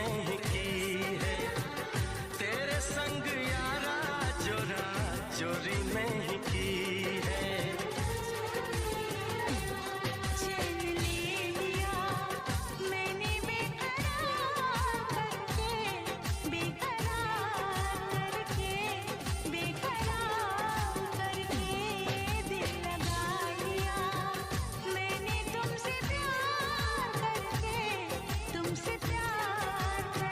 में ही की है, तेरे संग यारा चोरा चोरी में ही की है। तुमसे प्यार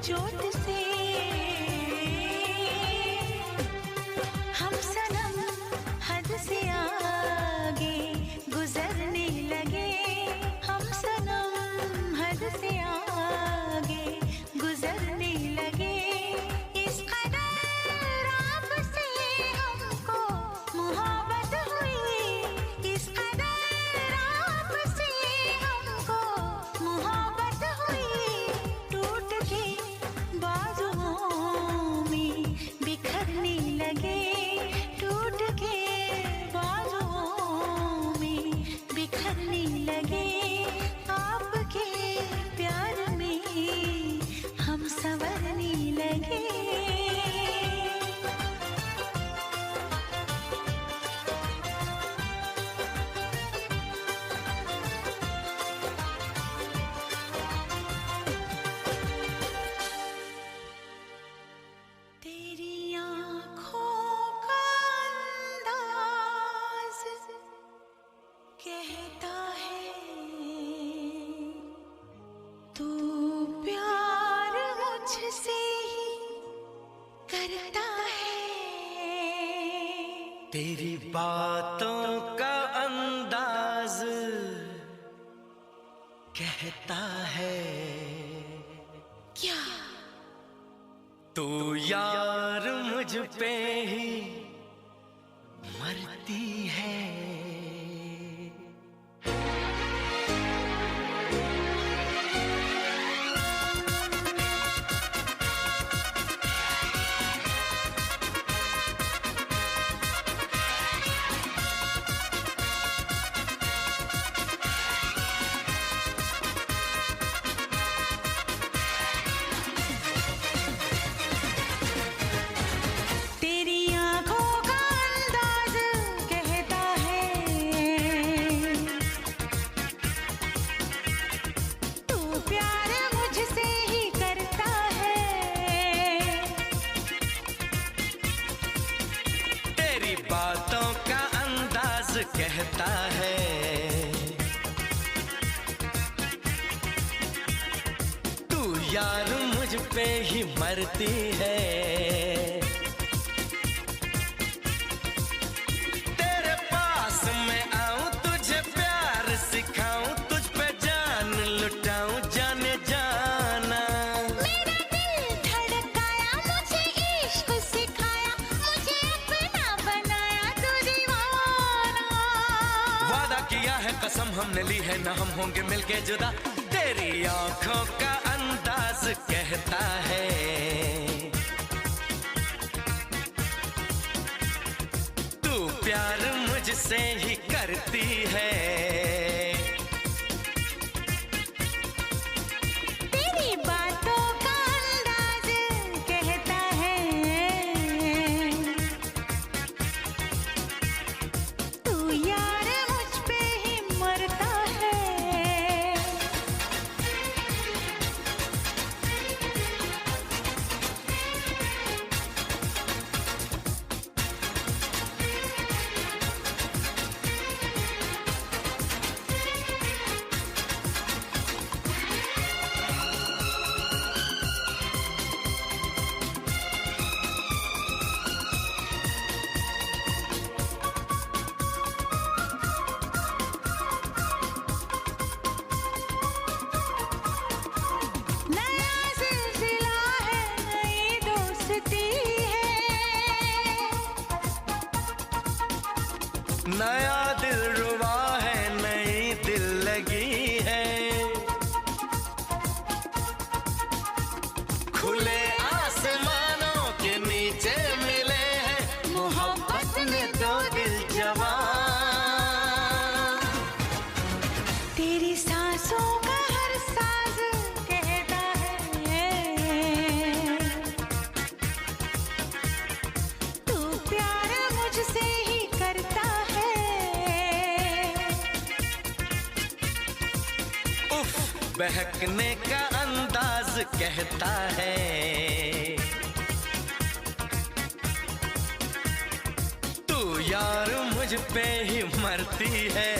चोट से हम सनम हद से आगे गुजरने लगे, हम सनम हद से आगे गुजरने लगे। इस कदर आपसे हमको मोहब्बत हुई, इस कदर आपसे हमको मोहब्बत हुई। टूट के बाजुओं में बिखरने लगे, टूट के बाजुओं में बिखरने लगे। आपके प्यार में हम संवरने लगे। तेरी आँखों का अंदाज कहता है तू प्यार मुझसे ही करता है। तेरी बातों का अंदाज कहता है क्या तू यार मुझ पे ही मरती है। तेरी आँखों का अंदाज कहता है तू प्यार मुझसे ही करता है। तेरी बातों का अंदाज कहता है तू यार मुझ पे ही मरती है। तेरे पास मैं आऊं, तुझे प्यार सिखाऊं, तुझ पे जान लुटाऊं, जाने जाना। मेरा दिल धड़काया, मुझे इश्क सिखाया, मुझे अपना बनाया तू दीवाना। वादा किया है, कसम हमने ली है, ना हम होंगे मिलके जुदा। तेरी आंखों का अंदाज कहता है तू प्यार मुझसे ही करती है। तेरी बातों का अंदाज कहता है तू यार मुझ पे ही मरता है। नया सिलसिला है, नई दोस्ती है, नया दिल रुबा है, नई दिल लगी है। खुले आसमानों के नीचे मिले हैं, मोहब्बत में दो दिल जवान। तेरी सांसों का हर साज कहता है तू प्यार मुझसे ही करता है। उफ, बहकने का अंदाज कहता है तू यार मुझ पे ही मरती है।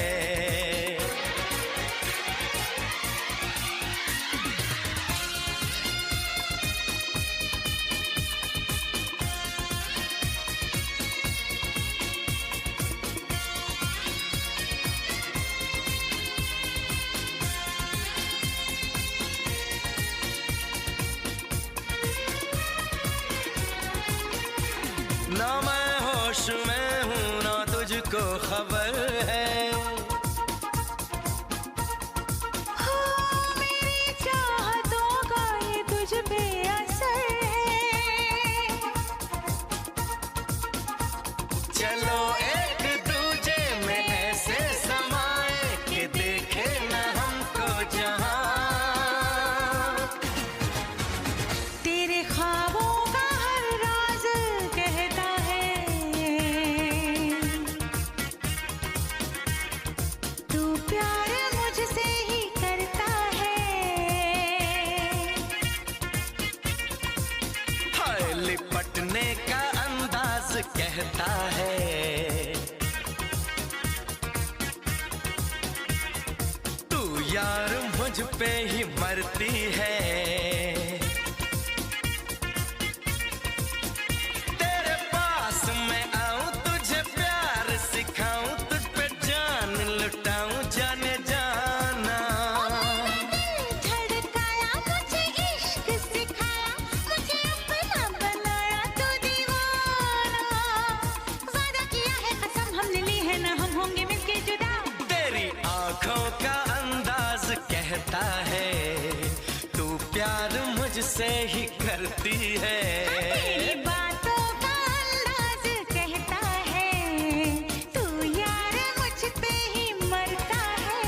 ना मैं होश में हूँ ना तुझको खबर है। हो मेरी चाहतों का ये तुझ पे असर है। चलो एक दूजे में ऐसे समाए कि देखे न हमको जहां। तेरे ख्वाबों का हर राज कहता है, तू प्यार मुझसे ही करता है। हाय लिपटने का अंदाज कहता है, तू यार मुझ पे ही मरती है। तेरे पास मैं आऊं तुझे प्यार सिखाऊं, तुझ पे जान लुटाऊं जाने जाना। धड़काया मुझे इश्क सिखाया, मुझे अपना बनाया तू दीवाना। वादा किया है कसम हमने ली है ना हम होंगे मिलके जुदा। तेरी आंखों का अंदाज कहता है, तू प्यार मुझसे ही करती है। तेरी बातों का अंदाज कहता है, तू यार मुझ पे ही मरता है।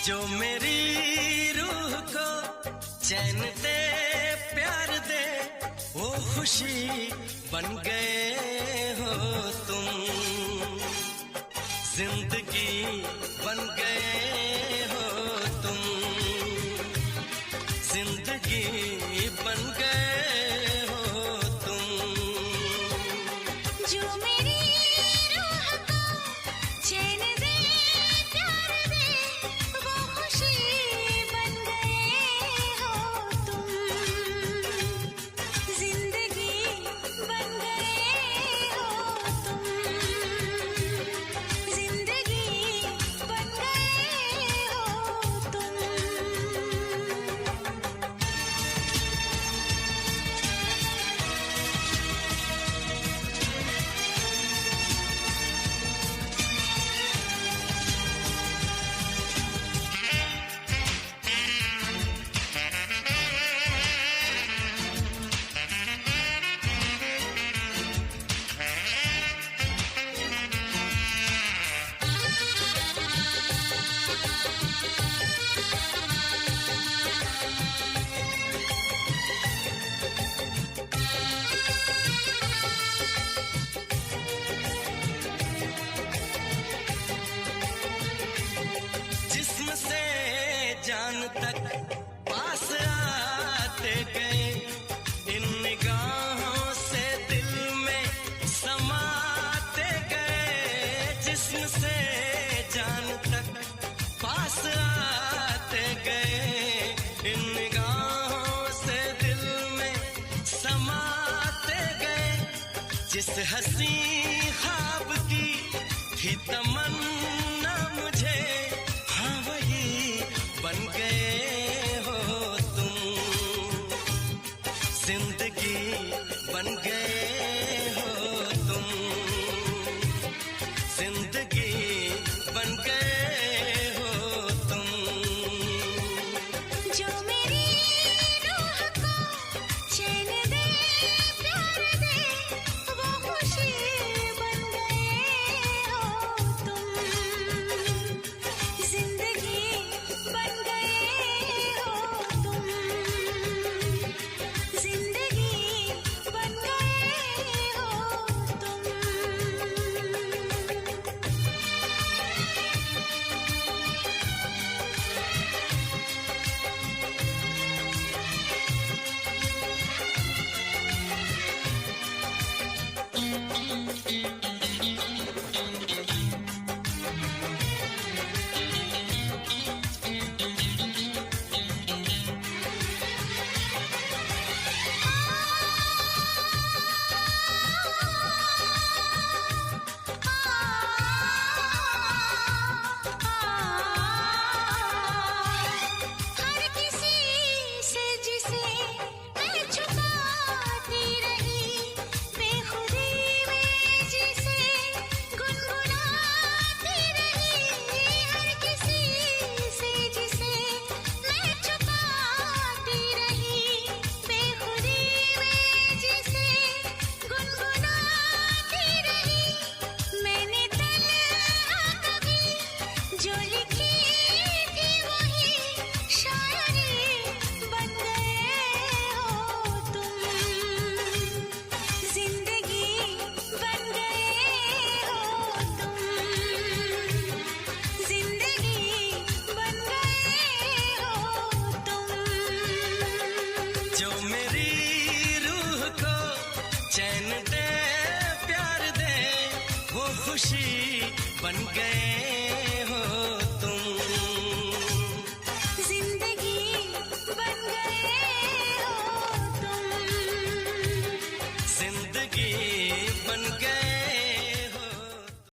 जो मेरी रूह को चैन दे प्यार दे, वो खुशी बन गए हो तुम। जिंदगी बन गए हो तुम, जिंदगी बन गए हो तुम। जो मेरी रूह को चैन दे प्यार दे, वो खुशी बन गए हो तुम। जिंदगी बन गए हो तुम, जिंदगी बन गए हो तुम। जिस्म से जान तक पास आते गए, इन निगाहों से दिल में समाते गए। जिस्म से जान तक पास आते गए, इन निगाहों से दिल में समाते गए। जिस हसी ख्वाब की बन गए हो तुम, जिंदगी बन गए हो तुम, जिंदगी बन गए हो तुम। जो मेरी रूह को चैन दे प्यार दे वो खुशी बन गए हो तुम, जिंदगी बन गए हो तुम, जिंदगी बन गए हो तुम। हर किसी से जिसे मैं छुपाती रही, बेखुदी में जिसे गुनगुनाती रही, हर किसी से जिसे मैं छुपाती रही, बेखुदी में जिसे गुनगुनाती रही, मैंने तन्हा कभी जो लिखी थी वही शायरी बन गए हो तुम, जिंदगी बन गए हो तुम, जिंदगी बन गए हो तुम। जो मेरी रूह को चैन दे प्यार दे वो खुशी बन गए